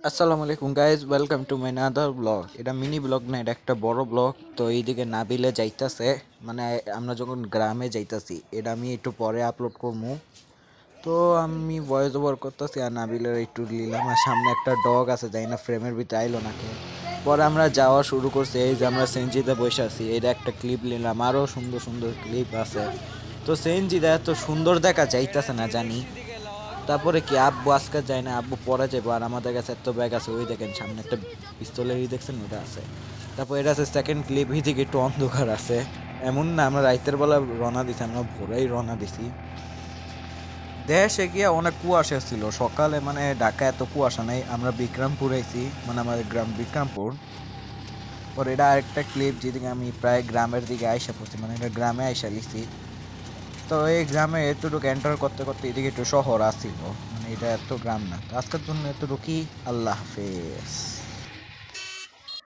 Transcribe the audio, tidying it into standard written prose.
আসসালামু আলাইকুম guys, welcome to my another blog. এটা মিনি ব্লগ না, এটা একটা বড় ব্লগ। তো এইদিকে নাবিলে যাইতাছে, মানে আমরা যখন গ্রামে যাইতাছি, এটা আমি একটু পরে আপলোড করবো। তো আমি ভয়েস ওভার করতেছি আর নাবিলের একটু নিলাম। আর সামনে একটা ডগ আছে, যাই না ফ্রেমের ভিতরে আইলো নাকি। পরে আমরা যাওয়া শুরু করছি, এই যে আমরা সেনজিতে বসে আছি, এটা একটা ক্লিপ নিলাম। আরও সুন্দর সুন্দর ক্লিপ আছে। তো সেনজিটা এত সুন্দর দেখা যাইতাছে না জানি। তারপরে কি আব্বু আজকে যায় না, আব্বু পরে যাবো। আর আমাদের কাছে এত ব্যাগ আছে, ওই দেখেন সামনে একটা পিস্তলেরই দেখছেন, ওটা আছে। তারপর এটা আছে সেকেন্ড ক্লিপ, এদিকে একটু অন্ধকার আছে। এমন না আমরা রাইতের বেলা রওনা দিছি, আমরা ভোরেই রওনা দিছি। দেশে গিয়া অনেক কুয়াশা ছিল সকালে, মানে ঢাকা এত কুয়াশা নাই। আমরা বিক্রমপুর আইছি, মানে আমাদের গ্রাম বিক্রমপুর। পরে এটা আরেকটা ক্লিপ, যেদিকে আমি প্রায় গ্রামের দিকে আইসা পড়ছি, মানে এটা গ্রামে আইসা লিখছি। তো এই গ্রামে এতটুকু এন্টার করতে করতে এদিকে একটু শহর আসছিল, মানে এটা এত গ্রাম না। তো আজকের জন্য এতটুকুই। আল্লাহ হাফেজ।